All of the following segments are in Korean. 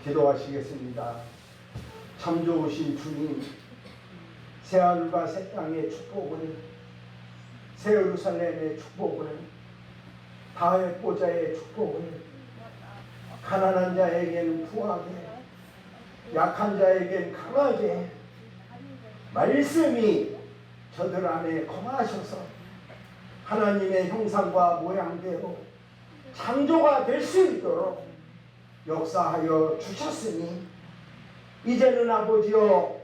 기도하시겠습니다. 참 좋으신 주님, 새하늘과 새 땅의 축복을, 새 예루살렘의 축복을, 다의 보좌의 축복을, 가난한 자에게는 풍하게, 약한 자에게는 강하게 말씀이 저들 안에 거하셔서 하나님의 형상과 모양대로 창조가 될 수 있도록 역사하여 주셨으니 이제는 아버지여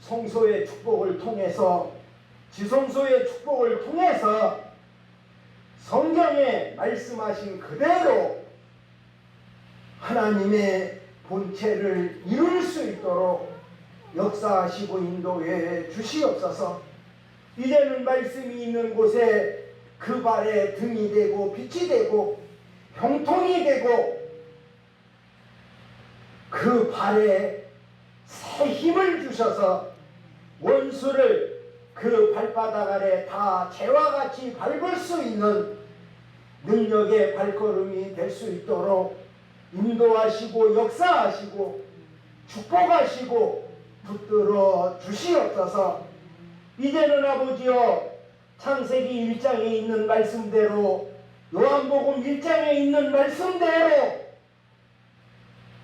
성소의 축복을 통해서, 지성소의 축복을 통해서 성경에 말씀하신 그대로 하나님의 본체를 이룰 수 있도록 역사하시고 인도해 주시옵소서. 이제는 말씀이 있는 곳에 그 발에 등이 되고 빛이 되고 형통이 되고 그 발에 새 힘을 주셔서 원수를 그 발바닥 아래 다 재와 같이 밟을 수 있는 능력의 발걸음이 될 수 있도록 인도하시고 역사하시고 축복하시고 붙들어 주시옵소서. 이제는 아버지여 창세기 1장에 있는 말씀대로, 요한복음 1장에 있는 말씀대로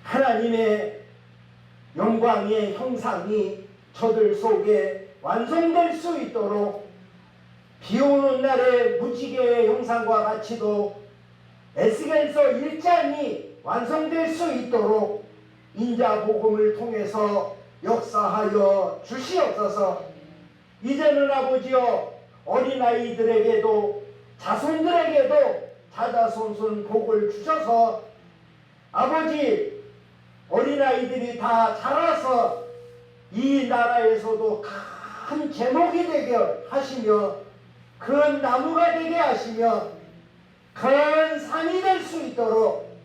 하나님의 영광의 형상이 저들 속에 완성될 수 있도록 비오는 날의 무지개의 형상과 같이도 에스겔서 1장이 완성될 수 있도록 인자복음을 통해서 역사하여 주시옵소서. 이제는 아버지여 어린아이들에게도 자손들에게도 자자손손 복을 주셔서 아버지 어린아이들이 다 자라서 이 나라에서도 큰 제목이 되게 하시며 큰 나무가 되게 하시며 큰 산이 될 수 있도록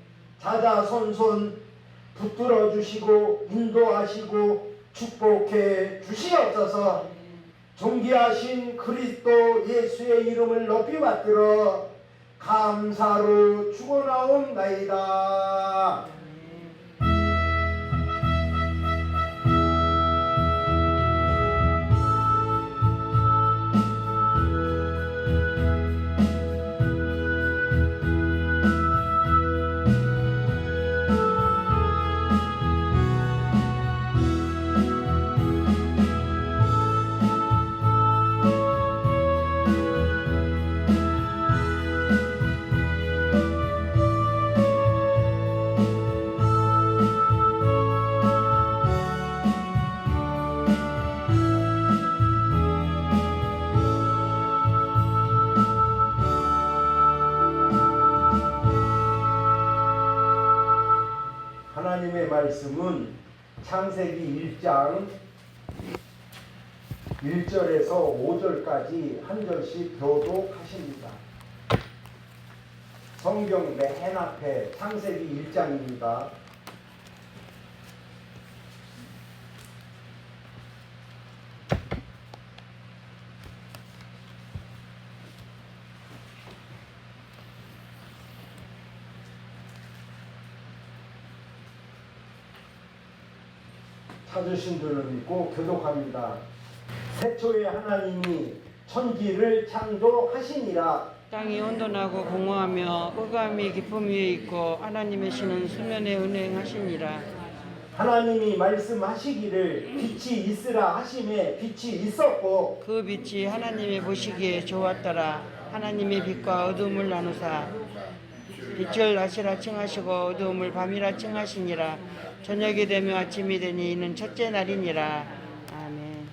자자손손 붙들어 주시고 인도하시고 축복해 주시옵소서. 존귀하신 그리스도 예수의 이름을 높이 받들어 감사로 축원하옵나이다. 하나님의 말씀은 창세기 1장 1절에서 5절까지 한 절씩 교독하십니다. 성경 맨 앞에 창세기 1장입니다. 찾으신 줄을 믿고 교독합니다. 태초에 하나님이 천지를 창조하시니라. 땅이 온돈하고 공허하며 흑암이 깊음 위에 있고 하나님의 신은 수면에 운행하시니라. 하나님이 말씀하시기를 빛이 있으라 하심에 빛이 있었고 그 빛이 하나님의 보시기에 좋았더라. 하나님의 빛과 어두움을 나누사 빛을 낮이라 칭하시고 어두움을 밤이라 칭하시니라. 저녁이 되며 아침이 되니 이는 첫째 날이니라. 아멘.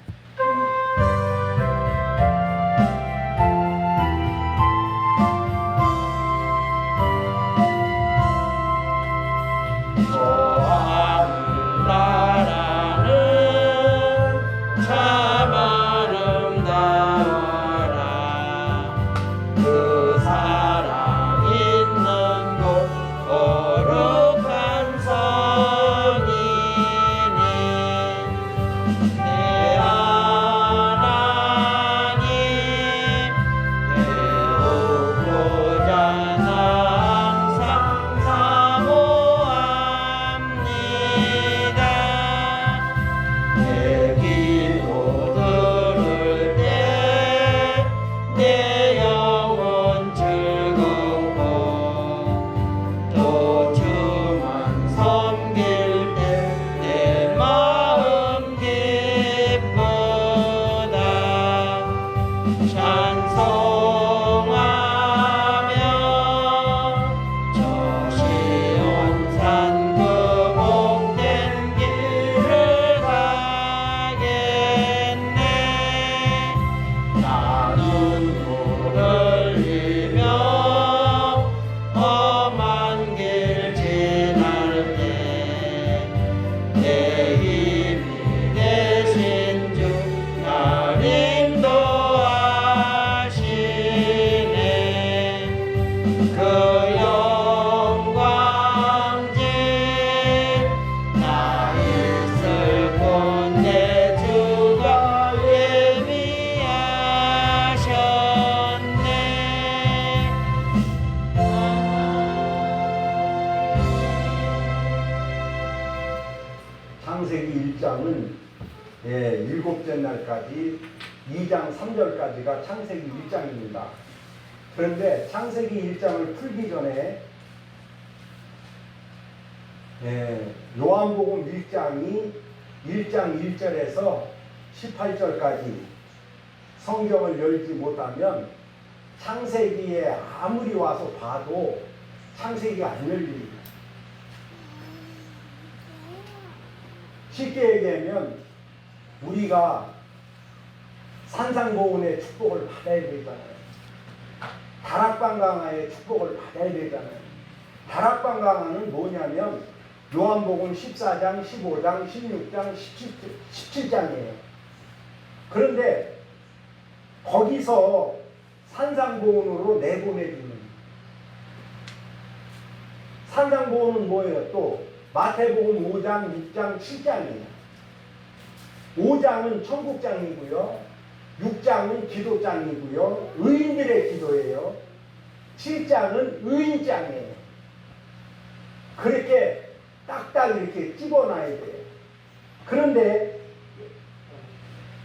창세기 1장은 일곱째 날까지 2장 3절까지가 창세기 1장입니다. 그런데 창세기 1장을 풀기 전에 요한복음 1장이 1장 1절에서 18절까지 성경을 열지 못하면 창세기에 아무리 와서 봐도 창세기가 안 열립니다. 쉽게 얘기하면 우리가 산상보훈의 축복을 받아야 되잖아요. 다락방강화의 축복을 받아야 되잖아요. 다락방강화는 뭐냐면 요한복음 14장, 15장, 16장, 17장이에요. 그런데 거기서 산상보훈으로 내보내주는 산상보훈은 뭐예요? 또 마태복음 5장, 6장, 7장이에요. 5장은 천국장이고요. 6장은 기도장이고요. 의인들의 기도예요. 7장은 의인장이에요. 그렇게 딱딱 이렇게 집어놔야 돼요. 그런데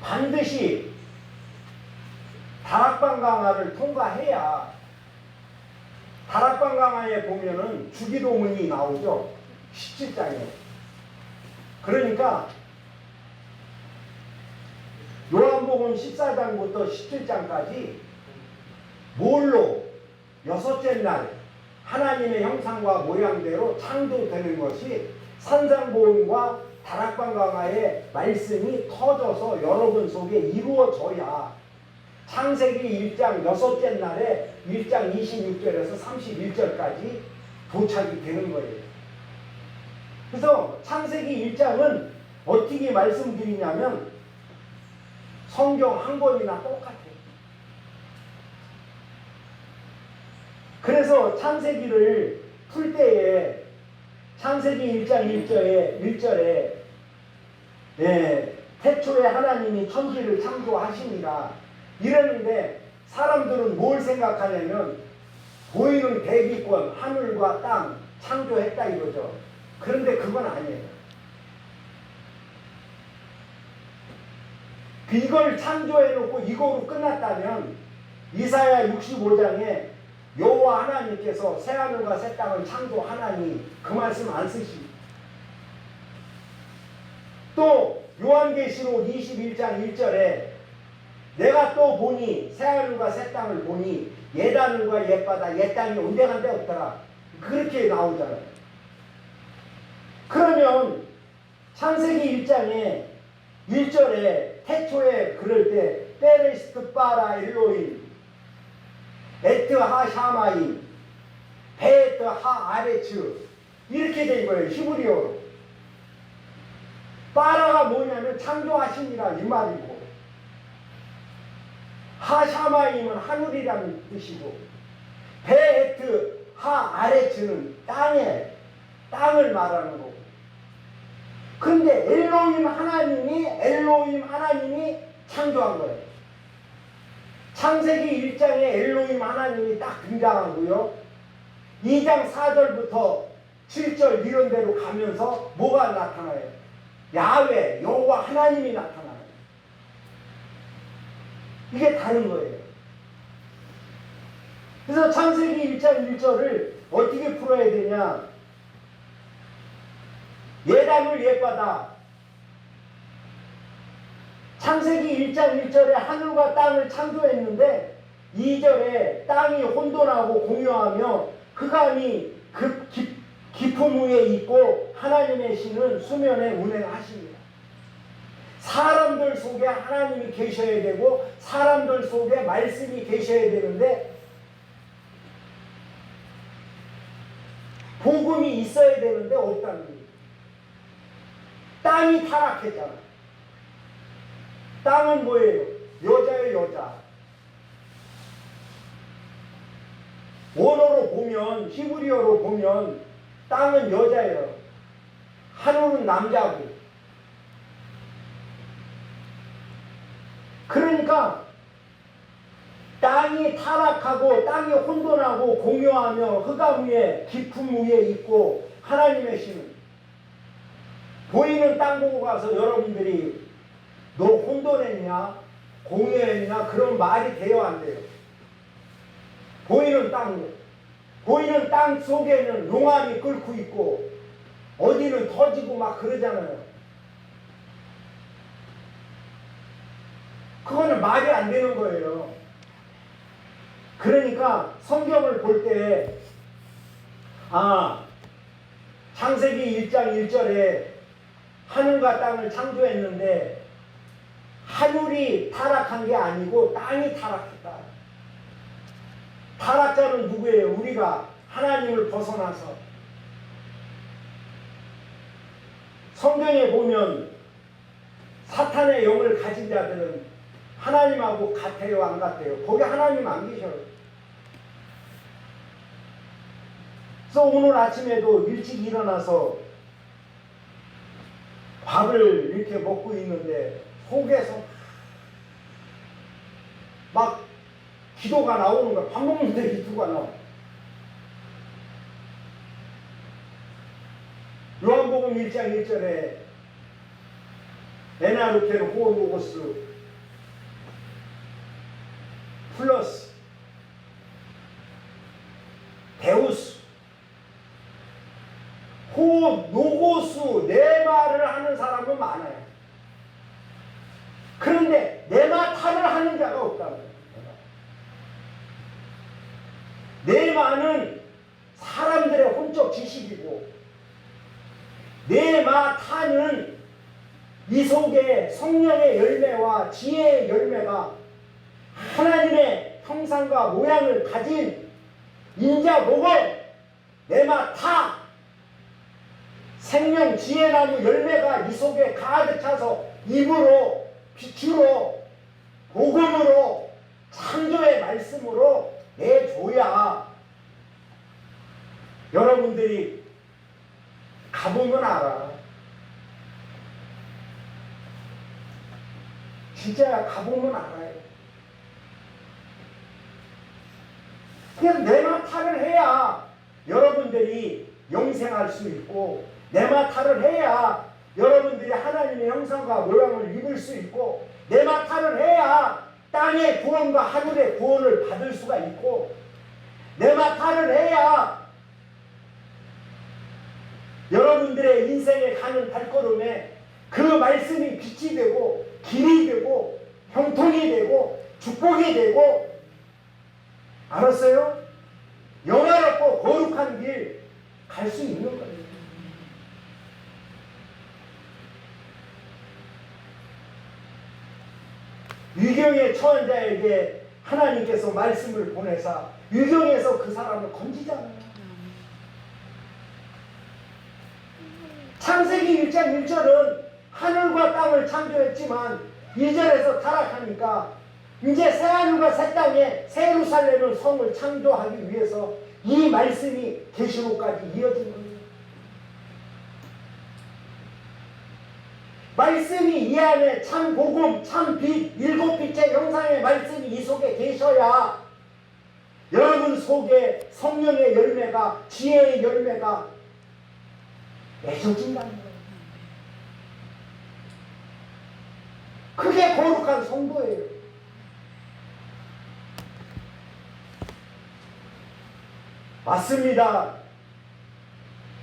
반드시 다락방강화를 통과해야 다락방강화에 보면은 주기도문이 나오죠. 17장에. 그러니까 요한복음 14장부터 17장까지 뭘로 여섯째 날 하나님의 형상과 모양대로 창조되는 것이 산상보훈과 다락방강화의 말씀이 터져서 여러분 속에 이루어져야 창세기 1장 여섯째 날에 1장 26절에서 31절까지 도착이 되는 거예요. 그래서 창세기 1장은 어떻게 말씀드리냐면 성경 한 권이나 똑같아요. 그래서 창세기를 풀 때에 창세기 1장 1절에 태초에 하나님이 천지를 창조하시니라 이러는데 사람들은 뭘 생각하냐면 보이는 대기권 하늘과 땅 창조했다 이거죠. 그런데 그건 아니에요. 이걸 창조해놓고 이거로 끝났다면 이사야 65장에 여호와 하나님께서 새하늘과 새 땅을 창조하나니 그 말씀 안 쓰시고 또 요한계시록 21장 1절에 내가 또 보니 새하늘과 새 땅을 보니 옛하늘과 옛바다 옛땅이 온데간데 없더라 그렇게 나오잖아요. 그러면 창세기 1장에 1절에 태초에 그럴 때 베레시트 바라 엘로임 에트 하 샤마임 베트 하 아레츠 이렇게 된 거예요. 히브리어로. 바라가 뭐냐면 창조하시니라 이 말이고 하 샤마임은 하늘이라는 뜻이고 베트 하 아레츠는 땅을 말하는 거고 근데 엘로힘 하나님이 창조한 거예요. 창세기 1장에 엘로힘 하나님이 딱 등장하고요. 2장 4절부터 7절 이런 대로 가면서 뭐가 나타나요? 야훼, 여호와 하나님이 나타나요. 이게 다른 거예요. 그래서 창세기 1장 1절을 어떻게 풀어야 되냐? 옛하늘 옛바다 창세기 1장 1절에 하늘과 땅을 창조했는데 2절에 땅이 혼돈하고 공유하며 흑암이 그 깊음 위에 있고 하나님의 신은 수면에 운행하십니다. 사람들 속에 하나님이 계셔야 되고 사람들 속에 말씀이 계셔야 되는데 복음이 있어야 되는데 없다는 거예요. 땅이 타락했잖아. 땅은 뭐예요? 여자예요, 여자. 원어로 보면, 히브리어로 보면 땅은 여자예요. 하늘은 남자고. 그러니까 땅이 타락하고 땅이 혼돈하고 공유하며 흑암 위에 깊음 위에 있고 하나님의 신은 보이는 땅 보고 가서 여러분들이 너 혼돈했냐 공유했냐 그런 말이 돼요 안 돼요? 보이는 땅 속에는 용암이 끓고 있고 어디는 터지고 막 그러잖아요. 그거는 말이 안 되는 거예요. 그러니까 성경을 볼 때 창세기 1장 1절에 하늘과 땅을 창조했는데 하늘이 타락한 게 아니고 땅이 타락했다. 타락자는 누구예요? 우리가 하나님을 벗어나서. 성경에 보면 사탄의 영을 가진 자들은 하나님하고 같아요 안 같아요? 거기 하나님 안 계셔요. 그래서 오늘 아침에도 일찍 일어나서 밥을 이렇게 먹고 있는데 속에서 막 기도가 나오는 거야. 밥 먹는데 기도가 나와. 요한복음 1장 1절에 에나루케르 호노고스 플러스 데우스 호노고스 네 말을 하는 사람은 많아요. 그런데 네마타를 하는 자가 없다는 거예요. 네마는 사람들의 혼적 지식이고 네마타는 이 속에 성령의 열매와 지혜의 열매가 하나님의 형상과 모양을 가진 인자 복을 네마타 생명 지혜나무 열매가 이 속에 가득 차서 입으로 빛으로 복음으로 창조의 말씀으로 내줘야 여러분들이 가보면 알아. 진짜 가보면 알아요. 그냥 네마타를 해야 여러분들이 영생할 수 있고 네마타를 해야 여러분들이 하나님의 형상과 모양을 입을 수 있고 네마타를 해야 땅의 구원과 하늘의 구원을 받을 수가 있고 네마타를 해야 여러분들의 인생에 가는 발걸음에 그 말씀이 빛이 되고 길이 되고 형통이 되고 축복이 되고 알았어요? 영화롭고 거룩한 길 갈 수 있는 거예요. 위경에 처한 자에게 하나님께서 말씀을 보내사 위경에서 그 사람을 건지잖아요. 창세기 1장 1절은 하늘과 땅을 창조했지만 2절에서 타락하니까 이제 새하늘과 새 땅에 새 예루살렘을 성을 창조하기 위해서 이 말씀이 계시록까지 이어진 거예요. 말씀이 이 안에 참 복음, 참 빛, 일곱 빛의 형상의 말씀이 이 속에 계셔야 여러분 속에 성령의 열매가, 지혜의 열매가 맺어진다는 거예요. 그게 거룩한 성도예요. 맞습니다.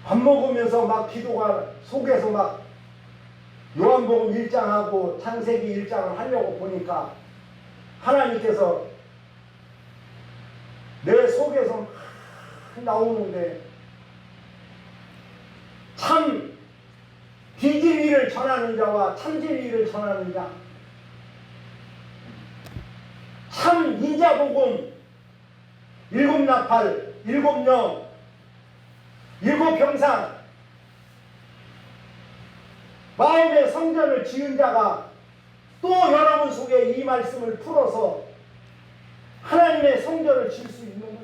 밥 먹으면서 막 기도가 속에서 막 요한복음 1장하고 창세기 1장을 하려고 보니까 하나님께서 내 속에서 막 나오는데 참 비진리를 전하는 자와 참진리를 전하는 자, 참 인자복음, 일곱 나팔, 일곱 영, 일곱 병상, 마음의 성전을 지은 자가 또 여러분 속에 이 말씀을 풀어서 하나님의 성전을 지을 수 있는 거예요.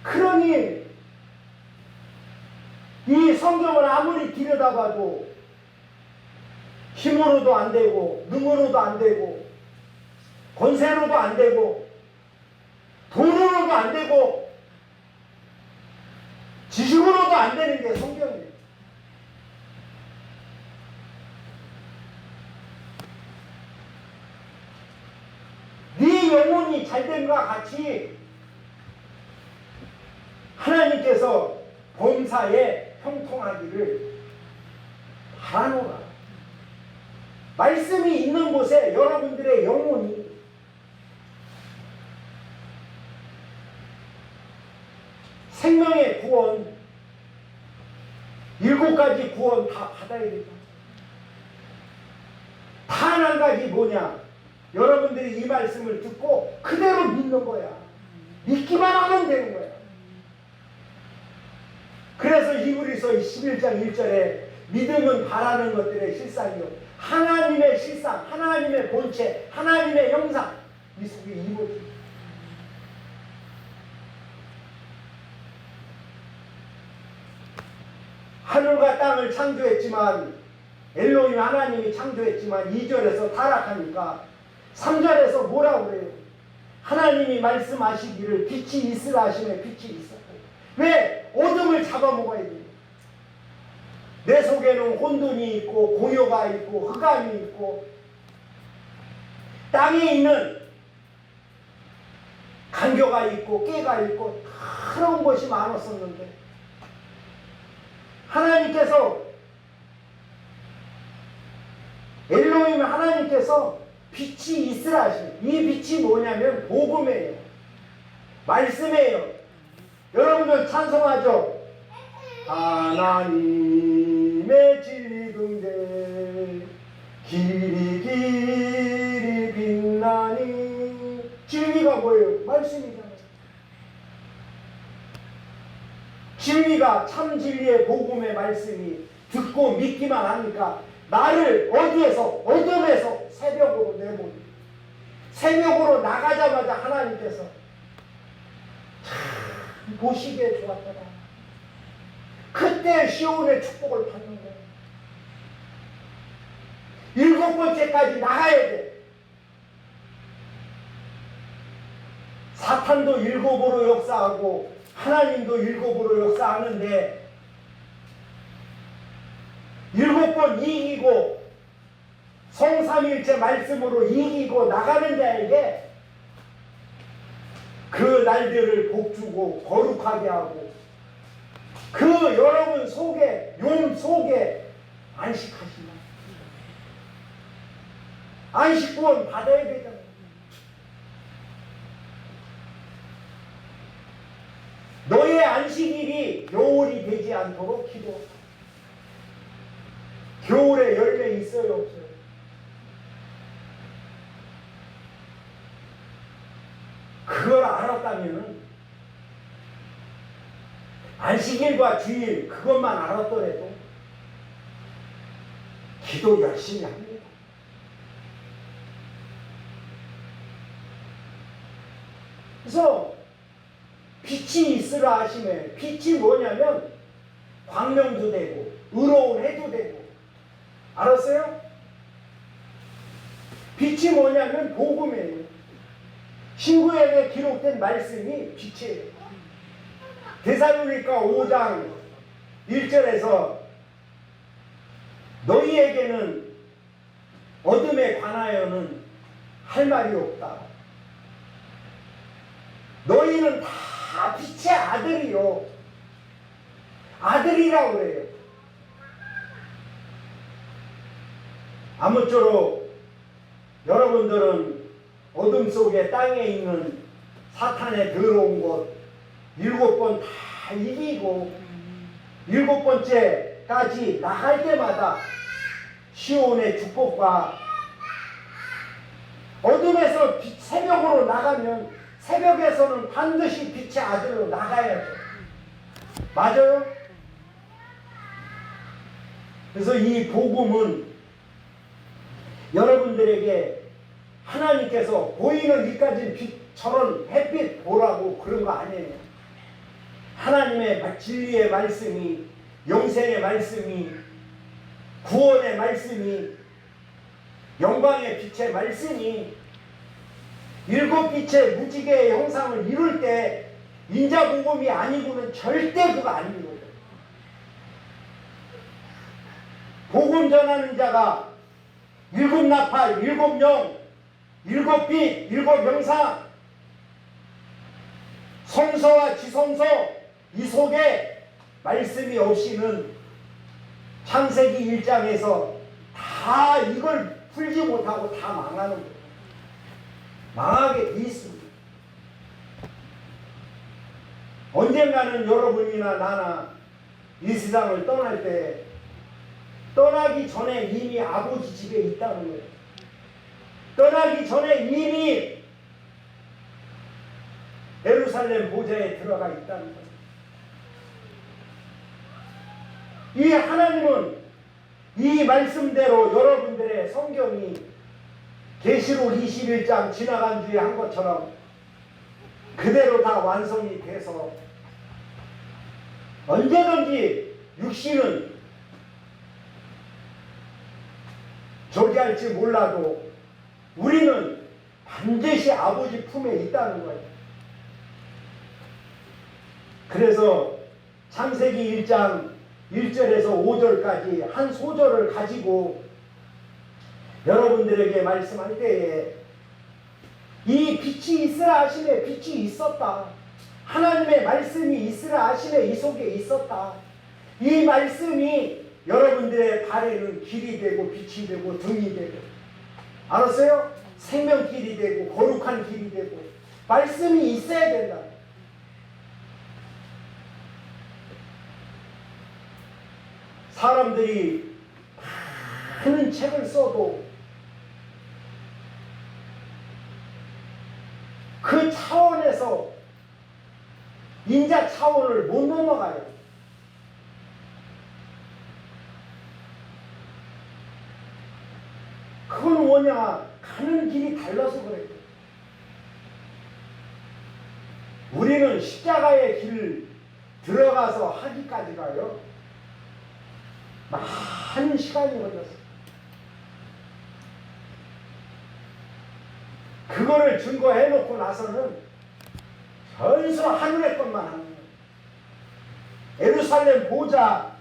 그러니 이 성경을 아무리 들여다봐도 힘으로도 안 되고 능으로도 안 되고 권세로도 안 되고 돈으로도 안 되고 지식으로도 안 되는 게 성경이에요. 네 영혼이 잘됨과 같이 하나님께서 범사에 형통하기를 바라노라. 말씀이 있는 곳에 여러분들의 영혼이 생명의 구원, 7가지 구원 다 받아야 된다. 단 한 가지 뭐냐? 여러분들이 이 말씀을 듣고 그대로 믿는 거야. 믿기만 하면 되는 거야. 그래서 히브리서 11장 1절에 믿음은 바라는 것들의 실상이요, 하나님의 실상, 하나님의 본체, 하나님의 형상, 이 속에 이루어져. 하늘과 땅을 창조했지만, 엘로힘 하나님이 창조했지만 2절에서 타락하니까 3절에서 뭐라고 그래요? 하나님이 말씀하시기를 빛이 있으라 하시면 빛이 있었고. 왜? 어둠을 잡아먹어야 돼요. 내 속에는 혼돈이 있고 공효가 있고 흑암이 있고 땅에 있는 간교가 있고 깨가 있고 그런 것이 많았었는데, 하나님께서, 엘로힘 하나님께서 빛이 있으라 하시는, 이 빛이 뭐냐면 복음이에요. 말씀이에요. 여러분들 찬송하죠? 하나님의 진리 등대 길이 길이 빛나니. 진리가 뭐예요? 말씀이잖아요. 진리가, 참 진리의 복음의 말씀이 듣고 믿기만 하니까 나를 어디에서, 어둠에서 새벽으로 내보내. 새벽으로 나가자마자 하나님께서 참 보시기에 좋았더라. 그때 시온의 축복을 받는 거예요. 7번째까지 나가야 돼. 사탄도 7으로 역사하고 하나님도 7으로 역사하는데 7번 이기고 성삼일체 말씀으로 이기고 나가는 자에게 그 날들을 복주고 거룩하게 하고 그 여러분 속에, 용 속에 안식하신다. 안식구원 받아야 되잖아요. 너의 안식일이 겨울이 되지 않도록 기도하라. 겨울에 열매 있어요, 없어요? 그걸 알았다면은 안식일과 주일 그것만 알았더라도 기도 열심히 합니다. 그래서 빛이 있으라 하시면, 빛이 뭐냐면 광명도 되고 의로운 해도 되고, 알았어요? 빛이 뭐냐면 복음이에요. 신구약에 기록된 말씀이 빛이에요. 데살로니가 5장 1절에서 너희에게는 어둠에 관하여는 할 말이 없다. 너희는 다 빛의 아들이요. 아들이라고 그래요. 아무쪼록 여러분들은 어둠 속에 땅에 있는 사탄의 더러운 것 7번 다 이기고 7번째까지 나갈 때마다 시온의 축복과, 어둠에서 새벽으로 나가면 새벽에서는 반드시 빛의 아들로 나가야죠. 맞아요? 그래서 이 복음은 여러분들에게 하나님께서 보이는 이까지 빛처럼 햇빛 보라고 그런 거 아니에요. 하나님의 진리의 말씀이, 영생의 말씀이, 구원의 말씀이, 영광의 빛의 말씀이 7빛의 무지개의 형상을 이룰 때 인자복음이 아니고는 절대 그거 아니거든. 복음 전하는 자가 일곱 나팔, 일곱 영, 일곱 빛, 일곱 명상, 성서와 지성서 이 속에 말씀이 없이는 창세기 1장에서 다 이걸 풀지 못하고 다 망하는 거예요. 망하게 돼 있습니다. 언젠가는 여러분이나 나나 이 세상을 떠날 때 떠나기 전에 이미 아버지 집에 있다는 거예요. 떠나기 전에 이미 예루살렘 보좌에 들어가 있다는 거예요. 이 하나님은 이 말씀대로 여러분들의 성경이 계시록 21장 지나간 주에 한 것처럼 그대로 다 완성이 돼서 언제든지 육신은 저기할지 몰라도 우리는 반드시 아버지 품에 있다는 거예요. 그래서 창세기 1장 1절에서 5절까지 한 소절을 가지고 여러분들에게 말씀할 때에 이 빛이 있으라 하시매 빛이 있었다. 하나님의 말씀이 있으라 하시매 이 속에 있었다. 이 말씀이 여러분들의 발에는 길이 되고 빛이 되고 등이 되고, 알았어요? 생명길이 되고 거룩한 길이 되고 말씀이 있어야 된다. 사람들이 많은 책을 써도 그 차원에서 인자 차원을 못 넘어가요. 그건 뭐냐? 가는 길이 달라서 그래요. 우리는 십자가의 길 들어가서 하기까지가요 많은 시간이 걸렸어요. 그거를 증거해 놓고 나서는 전수 하늘의 것만 하는 거예요. 예루살렘 보좌,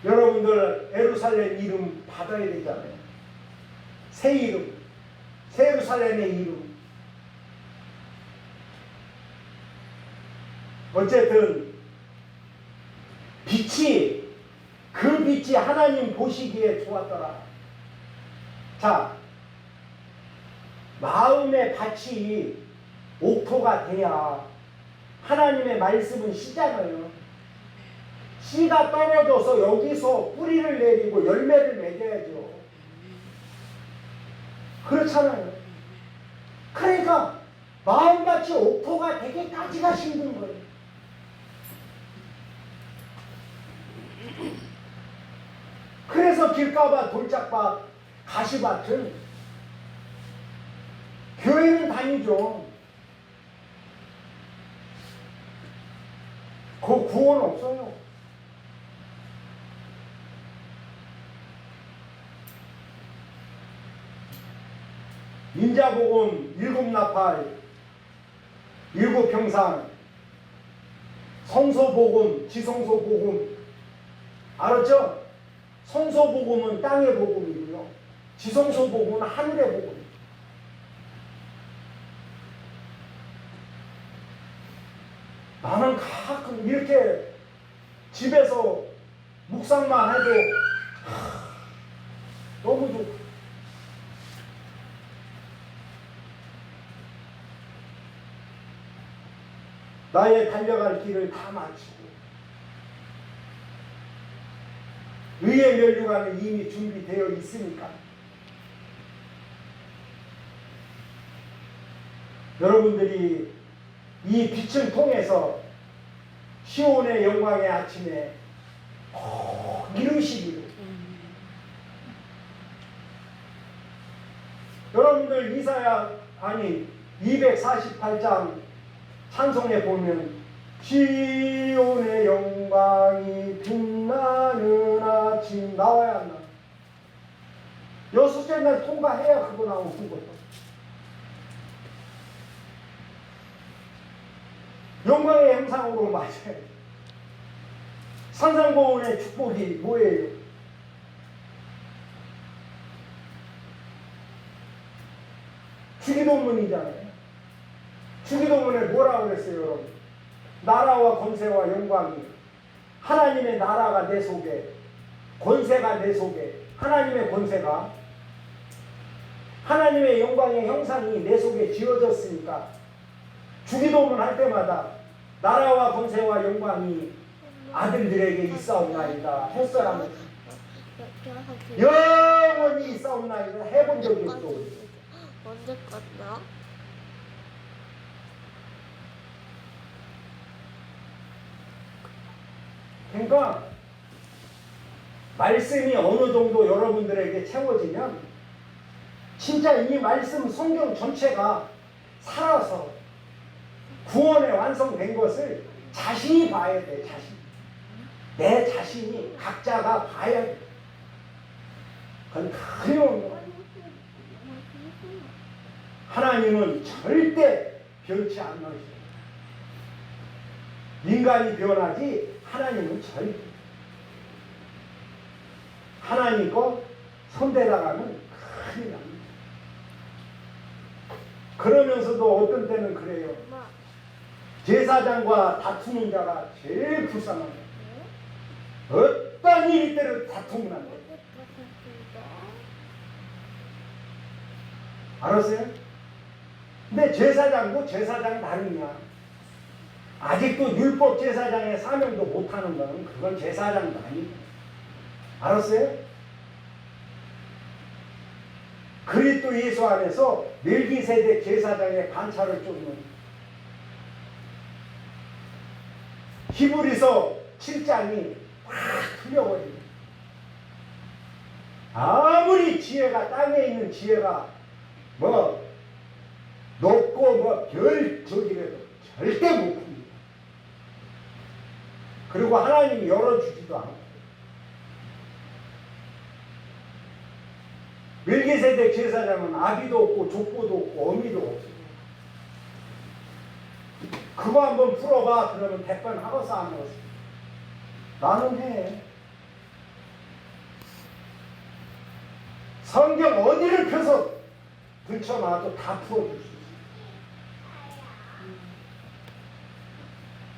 여러분들 예루살렘 이름 받아야 되잖아요. 새 이름, 새 예루살렘의 이름. 어쨌든 빛이, 그 빛이 하나님 보시기에 좋았더라. 자, 마음의 밭이 옥토가 돼야 하나님의 말씀은 씨잖아요. 씨가 떨어져서 여기서 뿌리를 내리고 열매를 맺어야죠. 그렇잖아요. 그러니까 마음밭이 옥토가 되기까지가 힘든 거예요. 그래서 길가밭, 돌짝밭, 가시밭은 교회는 다니죠. 그 구원 없어요. 인자복음, 일곱 나팔, 일곱 평상, 성소복음, 지성소복음, 알았죠? 성소복음은 땅의 복음이고요, 지성소복음은 하늘의 복음. 나는 가끔 이렇게 집에서 묵상만 해도 너무 좋고, 나의 달려갈 길을 다 마치고 의의 면류관은 이미 준비되어 있으니까 여러분들이 이 빛을 통해서 시온의 영광의 아침에 꼭 이루시기를. 여러분들 이사야 248장 찬송에 보면 시온의 영광이 빛나는 아침 나와야 안 나? 여섯째 날 통과해야 그거 나오는 거예요. 영광의 형상으로 맞아요. 산상보훈의 축복이 뭐예요? 주기도문이잖아요. 주기도문에 뭐라고 그랬어요, 여러분? 나라와 권세와 영광이 하나님의 나라가 내 속에, 권세가 내 속에, 하나님의 권세가, 하나님의 영광의 형상이 내 속에 지어졌으니까 주기도문 할 때마다 나라와 권세와 영광이 아들들에게 있사옵나이다 했어라면 영원히 있사옵나이다 해본 적이 있어. 언제 끝나? 그러니까 말씀이 어느 정도 여러분들에게 채워지면 진짜 이 말씀 성경 전체가 살아서 구원에 완성된 것을 자신이 봐야 돼. 자신. 내 자신이 각자가 봐야 돼. 그건 큰일인 거야. 하나님은 절대 변치 않으셔. 인간이 변하지 하나님은 절대. 하나님 거 손대다가는 큰일 납니다. 그러면서도 어떤 때는 그래요. 제사장과 다투는 자가 제일 불쌍합니다. 어떤 일이 때를 다투면 안 돼. 알았어요? 근데 제사장도 제사장 다르냐. 아직도 율법 제사장의 사명도 못하는 거는 그건 제사장도 아니고. 알았어요? 그리스도 예수 안에서 멜기세덱 제사장의 반차를 쫓는 히브리서 7장이 확 틀려버립니다. 아무리 지혜가 땅에 있는 지혜가 뭐 높고 뭐 별 저기라도 절대 못 풉니다. 그리고 하나님이 열어주지도 않고. 멜기세덱 제사장은 아비도 없고 족보도 없고 어미도 없어요. 그거 한번 풀어봐. 그러면 100번 하고서 안 하고서. 나는 해. 성경 어디를 펴서 들쳐놔도 다 풀어줄 수 있어.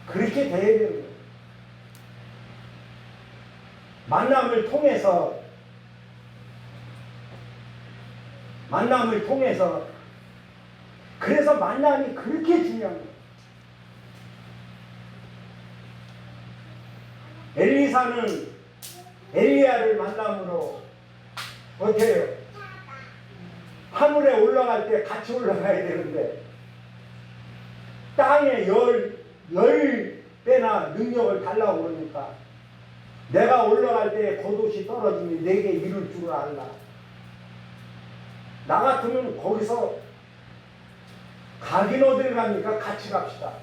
그렇게 돼야 되는 거예요. 만남을 통해서 그래서 만남이 그렇게 중요한 거예요. 엘리사는 엘리야를 만남으로 어떻게 해요? 하늘에 올라갈 때 같이 올라가야 되는데 땅에 열 배나 능력을 달라고 그러니까 내가 올라갈 때 겉옷이 떨어지면 내게 이룰 줄 알라. 나 같으면 거기서 가긴 어딜 갑니까? 같이 갑시다.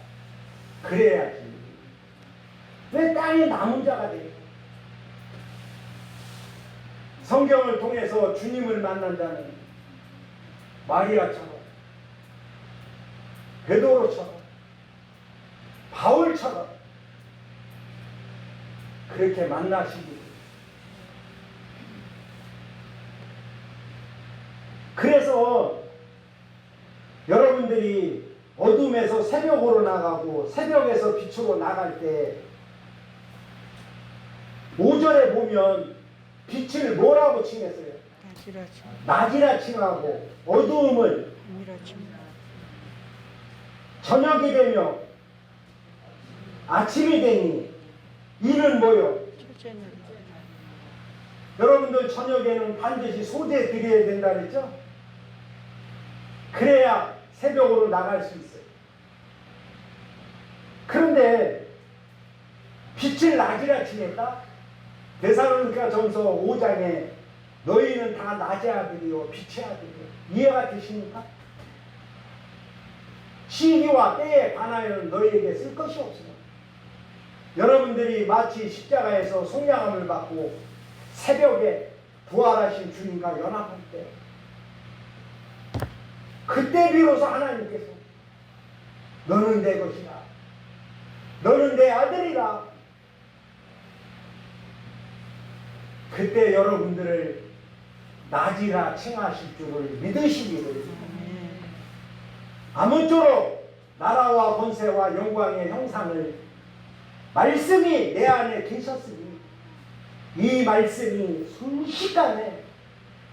그래야지. 왜 땅에 남은 자가 돼요? 성경을 통해서 주님을 만난 자는 마리아처럼, 베드로처럼, 바울처럼 그렇게 만나시기. 그래서 여러분들이 어둠에서 새벽으로 나가고 새벽에서 빛으로 나갈 때 5절에 보면 빛을 뭐라고 칭했어요? 낮이라 칭하고 어두움을 저녁이 되며 아침이 되니 이는 뭐요? 여러분들 저녁에는 반드시 소재 드려야 된다 그랬죠? 그래야 새벽으로 나갈 수 있어요. 그런데 빛을 낮이라 칭했다? 데살로니가 전서 5장에 너희는 다 낮의 아들이요 빛의 아들이요. 이해가 되십니까? 시기와 때에 관하여는 너희에게 쓸 것이 없으나 여러분들이 마치 십자가에서 속량함을 받고 새벽에 부활하신 주님과 연합할 때 그때 비로소 하나님께서 너는 내 것이다. 너는 내 아들이라. 그때 여러분들을 나지라 칭하실 줄을 믿으시기를. 아무쪼록 나라와 권세와 영광의 형상을 말씀이 내 안에 계셨으니 이 말씀이 순식간에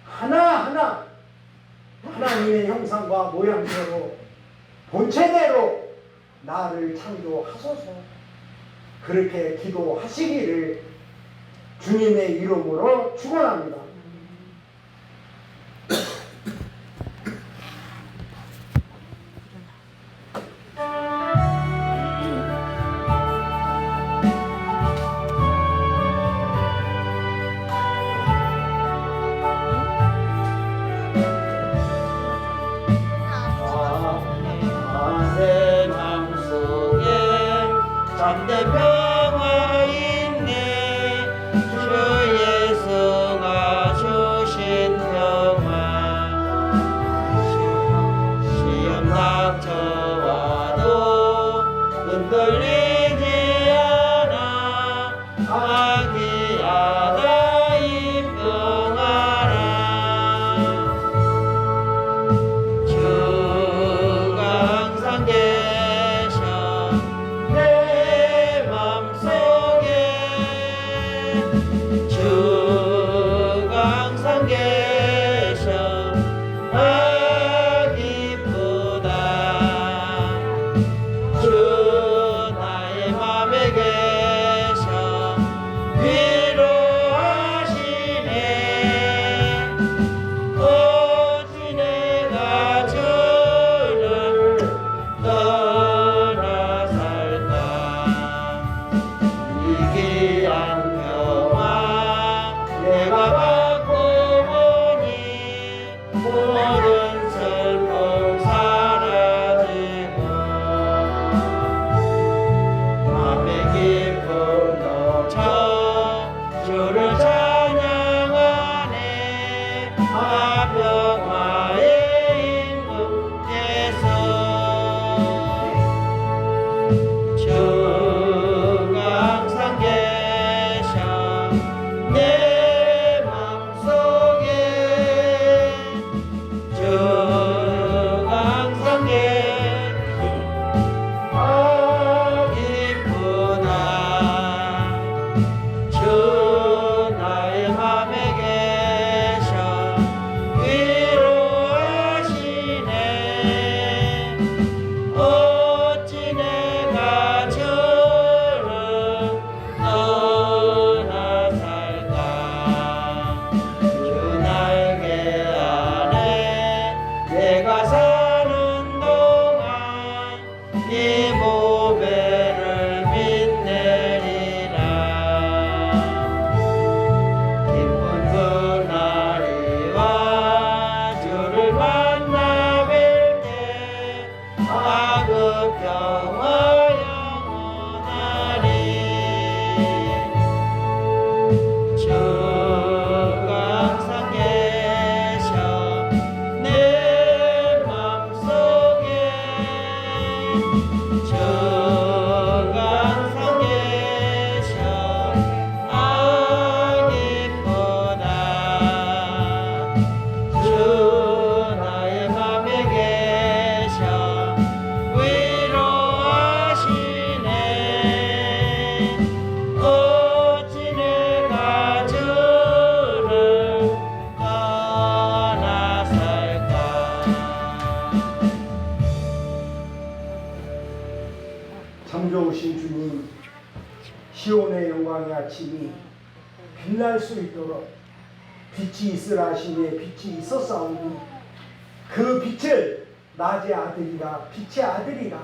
하나하나 하나님의 형상과 모양대로 본체대로 나를 창조하소서. 그렇게 기도하시기를 주님의 이름으로 축원합니다. 내 맘속에 참된 평화 있네. 주 예수가 주신 평화. 시험 닥쳐와도 흔들리지 않아. 아기야다 이 평화라. 주가 항상 계셔 내 맘속에. 주가 항상 계셔 아 기쁘다. 주 나의 맘에 계셔 위로하시네. 어찌 내가 주를 떠나 살까. 이 귀한 평화 내가 받고 보니 모든 슬픔 사라지고 맘의 기쁨 넘쳐 주를 찬양하네. 아 평화의 임금 예수. 주가 항상 계셔 내 맘속에. 주가 항상 계셔 아 기쁘다. 주 나의 맘에 계셔 위로하시네. 어찌 내가 주를 떠나 살까. 주 날개 안에 내가 사는 동안 이 보배를 빛내리라. 기쁜 그날이 와 주를 만나 뵐때 아 그 평화 영원하리. 주가 항상 계셔 내 맘속에. 주가 항상 계셔 아 기쁘다. 주 나의 맘에 계셔 위로하시네. 어찌 내가 주를 떠나 살까. 참 좋으신 주님, 시온의 영광의 아침이 빛날 수 있도록 빛이 있으라 하시니 빛이 있었사오니 그 빛을 낮의 아들이라 빛의 아들이라.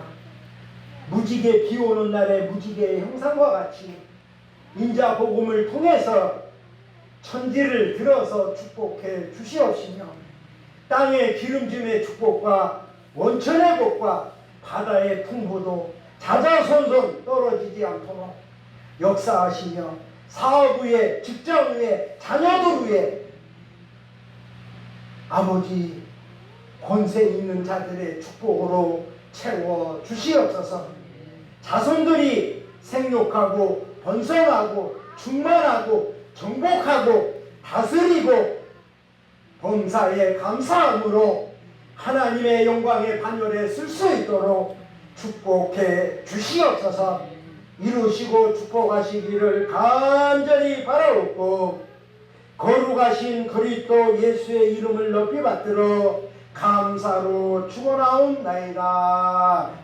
무지개 비 오는 날에 무지개의 형상과 같이 인자 복음을 통해서 천지를 들어서 축복해 주시옵시며 땅의 기름짐의 축복과 원천의 복과 바다의 풍부도 자자손손 떨어지지 않도록 역사하시며 사업 위에 직장 위에 자녀들 위에 아버지 권세 있는 자들의 축복으로 채워 주시옵소서. 자손들이 생육하고 번성하고 충만하고 정복하고 다스리고 범사에 감사함으로 하나님의 영광의 반열에 쓸 수 있도록 축복해 주시옵소서. 이루시고 축복하시기를 간절히 바라옵고 거룩하신 그리스도 예수의 이름을 높이 받들어 감사로 축원하옵나이다.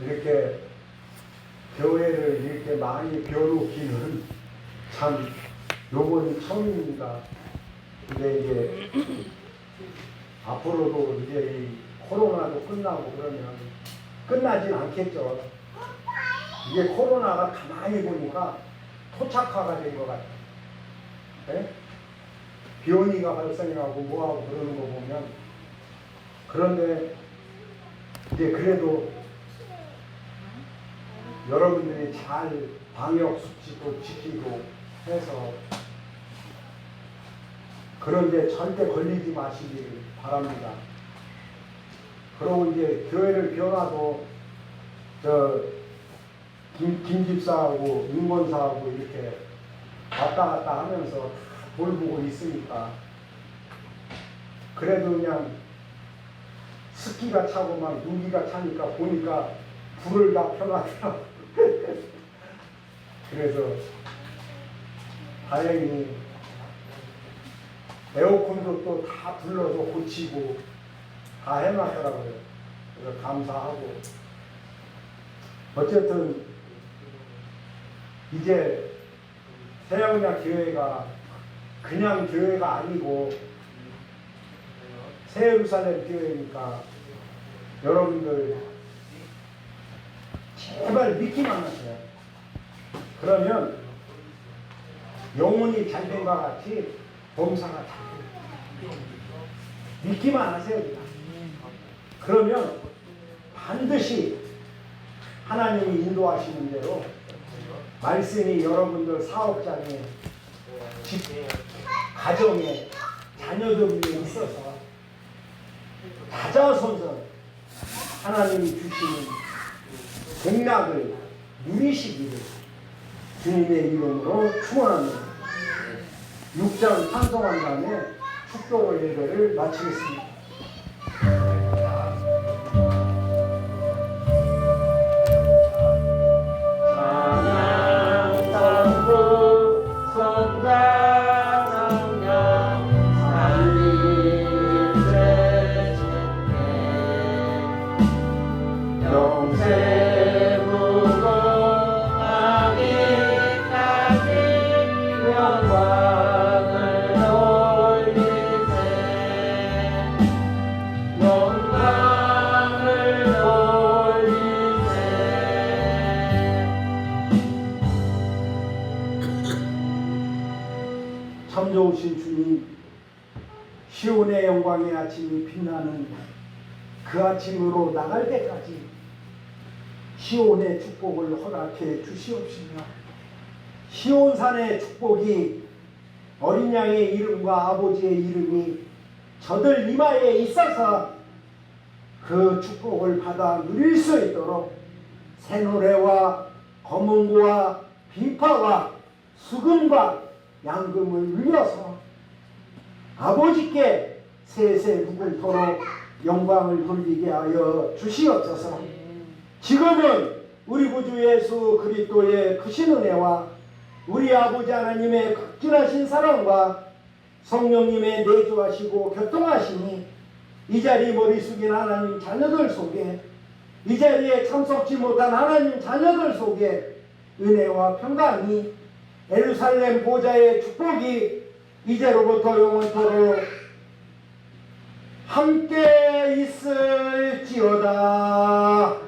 이렇게 교회를 이렇게 많이 벼놓기는 참 요번이 처음입니다. 근데 이제 앞으로도 이제 이 코로나도 끝나고 그러면 끝나진 않겠죠. 이게 코로나가 가만히 보니까 토착화가 된 것 같아요. 네? 비오니가 발생하고 뭐하고 그러는 거 보면, 그런데 이제 그래도 여러분들이 잘 방역 수칙도 지키고 해서 그런데 절대 걸리지 마시길 바랍니다. 그리고 이제 교회를 비워놔도 김 집사하고 임권사하고 이렇게 왔다 갔다 하면서 돌보고 있으니까 그래도 그냥 습기가 차고 막 눈기가 차니까 보니까 불을 다 펴놨더라고. 그래서 다행히 에어컨도 또 다 불러서 고치고 다 해놨더라고요. 그래서 감사하고, 어쨌든 이제 새영야 교회가 그냥 교회가 아니고 새예루살렘 교회니까 여러분들 제발 믿기만 하세요. 그러면 영혼이 잘 된 것 같이 범사가 잘 돼요. 믿기만 하세요. 그냥. 그러면 반드시 하나님이 인도하시는 대로 말씀이 여러분들 사업장에, 집, 가정에, 자녀들 위에 있어서 다자손손 하나님이 주시는 공약을 누리시기를 주님의 이름으로 축원합니다. 6장 찬송한 다음에 축도 예배를 마치겠습니다. 참 좋으신 주님, 시온의 영광의 아침이 빛나는 그 아침으로 나갈 때까지 시온의 축복을 허락해 주시옵시며, 시온산의 축복이 어린 양의 이름과 아버지의 이름이 저들 이마에 있어서 그 축복을 받아 누릴 수 있도록 새노래와 검은고와 비파와 수금과 양금을 울려서 아버지께 세세 묵을토록 영광을 돌리게 하여 주시옵소서. 지금은 우리 구주 예수 그리스도의 크신 은혜와 우리 아버지 하나님의 극진하신 사랑과 성령님의 내주하시고 교통하시니 이 자리 머리 숙인 하나님 자녀들 속에, 이 자리에 참석지 못한 하나님 자녀들 속에 은혜와 평강이, 예루살렘 보좌의 축복이 이제로부터 영원토록 함께 있을지어다.